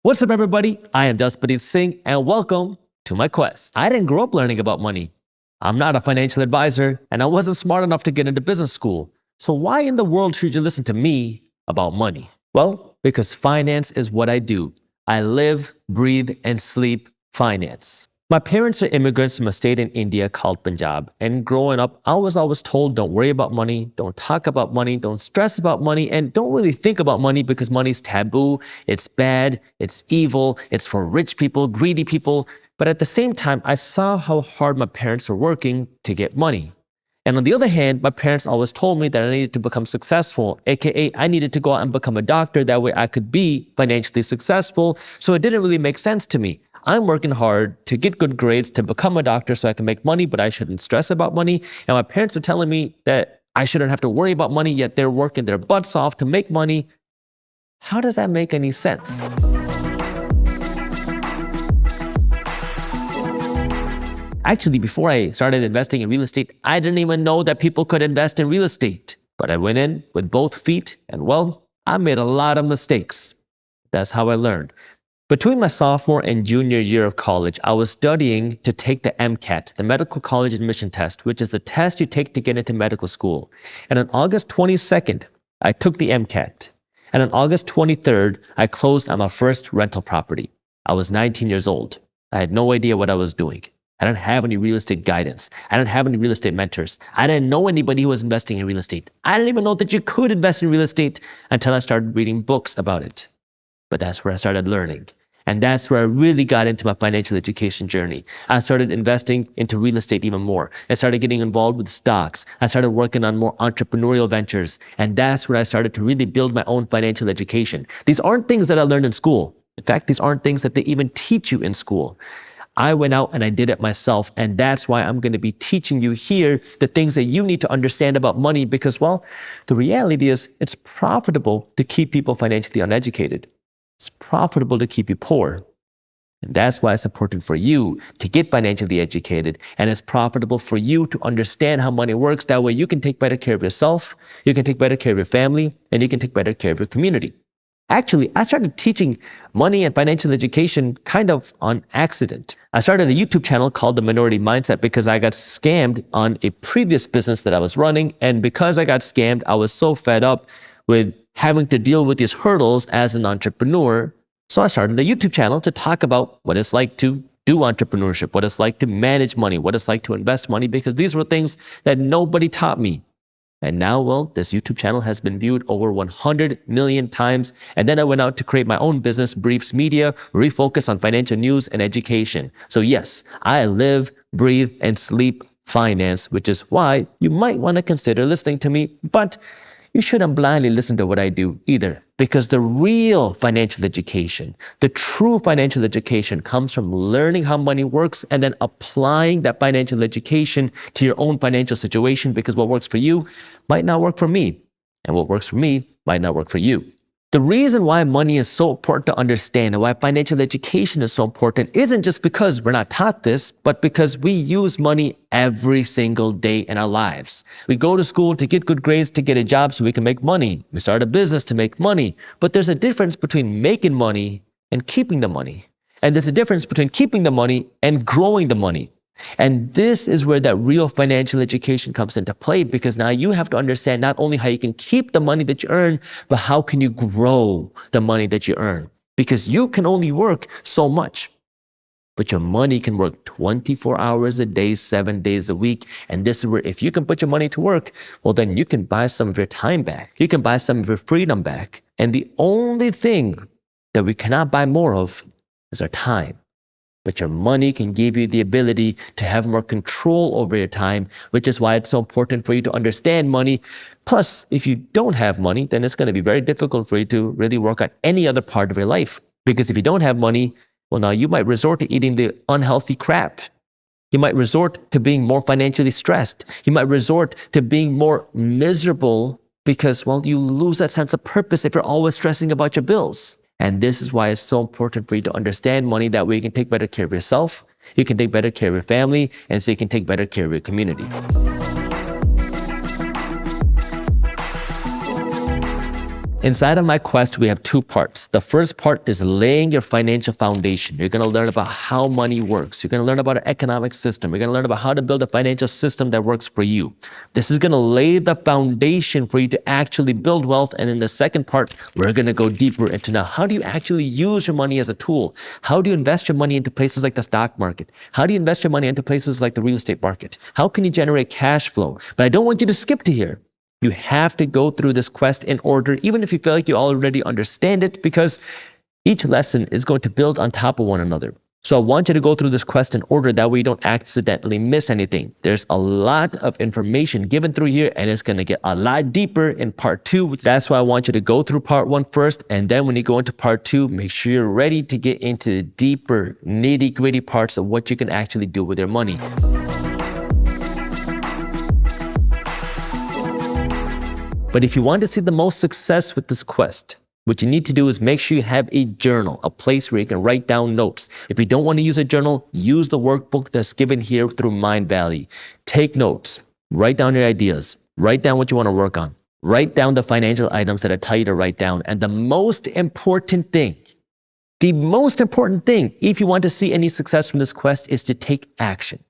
What's up, everybody? I am Jaspreet Singh, and welcome to my quest. I didn't grow up learning about money. I'm not a financial advisor, and I wasn't smart enough to get into business school. So why in the world should you listen to me about money? Well, because finance is what I do. I live, breathe, and sleep finance. My parents are immigrants from a state in India called Punjab. And growing up, I was always told, don't worry about money, don't talk about money, don't stress about money, and don't really think about money because money's taboo, it's bad, it's evil, it's for rich people, greedy people. But at the same time, I saw how hard my parents were working to get money. And on the other hand, my parents always told me that I needed to become successful, aka I needed to go out and become a doctor. That way I could be financially successful. So it didn't really make sense to me. I'm working hard to get good grades to become a doctor so I can make money, but I shouldn't stress about money. And my parents are telling me that I shouldn't have to worry about money, yet they're working their butts off to make money. How does that make any sense? Actually, before I started investing in real estate, I didn't even know that people could invest in real estate. But I went in with both feet, and well, I made a lot of mistakes. That's how I learned. Between my sophomore and junior year of college, I was studying to take the MCAT, the Medical College Admission Test, which is the test you take to get into medical school. And on August 22nd, I took the MCAT. And on August 23rd, I closed on my first rental property. I was 19 years old. I had no idea what I was doing. I didn't have any real estate guidance. I didn't have any real estate mentors. I didn't know anybody who was investing in real estate. I didn't even know that you could invest in real estate until I started reading books about it. But that's where I started learning. And that's where I really got into my financial education journey. I started investing into real estate even more. I started getting involved with stocks. I started working on more entrepreneurial ventures. And that's where I started to really build my own financial education. These aren't things that I learned in school. In fact, these aren't things that they even teach you in school. I went out and I did it myself. And that's why I'm going to be teaching you here the things that you need to understand about money because, well, the reality is it's profitable to keep people financially uneducated. It's profitable to keep you poor. And that's why it's important for you to get financially educated. And it's profitable for you to understand how money works. That way you can take better care of yourself, you can take better care of your family, and you can take better care of your community. Actually, I started teaching money and financial education kind of on accident. I started a YouTube channel called The Minority Mindset because I got scammed on a previous business that I was running. And because I got scammed, I was so fed up with having to deal with these hurdles as an entrepreneur. So I started a YouTube channel to talk about what it's like to do entrepreneurship, what it's like to manage money, what it's like to invest money, because these were things that nobody taught me. And now, well, this YouTube channel has been viewed over 100 million times. And then I went out to create my own business, Briefs Media, refocus on financial news and education. So yes, I live, breathe, and sleep finance, which is why you might want to consider listening to me. But you shouldn't blindly listen to what I do either, because the real financial education, the true financial education comes from learning how money works and then applying that financial education to your own financial situation, because what works for you might not work for me, and what works for me might not work for you. The reason why money is so important to understand and why financial education is so important isn't just because we're not taught this, but because we use money every single day in our lives. We go to school to get good grades, to get a job so we can make money. We start a business to make money. But there's a difference between making money and keeping the money. And there's a difference between keeping the money and growing the money. And this is where that real financial education comes into play, because now you have to understand not only how you can keep the money that you earn, but how can you grow the money that you earn? Because you can only work so much, but your money can work 24 hours a day, 7 days a week. And this is where if you can put your money to work, well, then you can buy some of your time back. You can buy some of your freedom back. And the only thing that we cannot buy more of is our time. But your money can give you the ability to have more control over your time, which is why it's so important for you to understand money. Plus, if you don't have money, then it's going to be very difficult for you to really work on any other part of your life. Because if you don't have money, well, now you might resort to eating the unhealthy crap. You might resort to being more financially stressed. You might resort to being more miserable because, well, you lose that sense of purpose if you're always stressing about your bills. And this is why it's so important for you to understand money. That way you can take better care of yourself, you can take better care of your family, and so you can take better care of your community. Inside of my quest, we have two parts. The first part is laying your financial foundation. You're going to learn about how money works. You're going to learn about an economic system. You're going to learn about how to build a financial system that works for you. This is going to lay the foundation for you to actually build wealth. And in the second part, we're going to go deeper into now, how do you actually use your money as a tool? How do you invest your money into places like the stock market? How do you invest your money into places like the real estate market? How can you generate cash flow? But I don't want you to skip to here. You have to go through this quest in order, even if you feel like you already understand it, because each lesson is going to build on top of one another. So I want you to go through this quest in order, that way you don't accidentally miss anything. There's a lot of information given through here, and it's going to get a lot deeper in part 2. That's why I want you to go through part 1 first, and then when you go into part 2, make sure you're ready to get into the deeper, nitty-gritty parts of what you can actually do with your money. But if you want to see the most success with this quest, what you need to do is make sure you have a journal, a place where you can write down notes. If you don't want to use a journal, use the workbook that's given here through Mindvalley. Take notes, write down your ideas, write down what you want to work on, write down the financial items that I tell you to write down. And the most important thing, if you want to see any success from this quest, is to take action.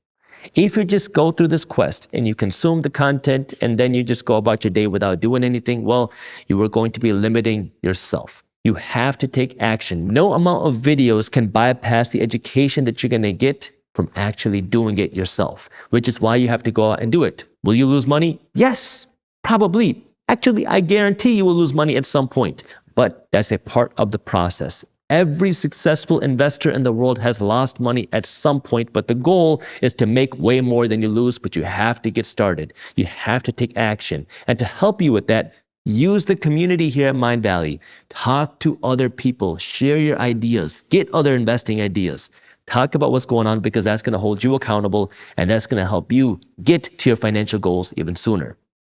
If you just go through this quest and you consume the content and then you just go about your day without doing anything, well, you are going to be limiting yourself. You have to take action. No amount of videos can bypass the education that you're going to get from actually doing it yourself, which is why you have to go out and do it. Will you lose money? Yes, probably. Actually, I guarantee you will lose money at some point, but that's a part of the process. Every successful investor in the world has lost money at some point, but the goal is to make way more than you lose, but you have to get started. You have to take action. And to help you with that, use the community here at Mindvalley. Talk to other people, share your ideas, get other investing ideas. Talk about what's going on, because that's going to hold you accountable and that's going to help you get to your financial goals even sooner.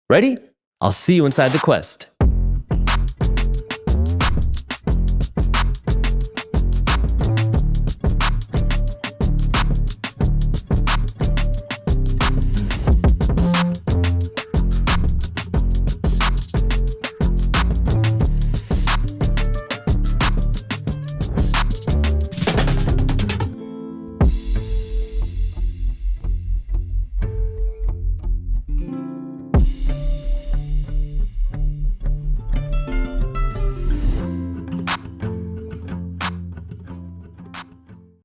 Ready? I'll see you inside the quest.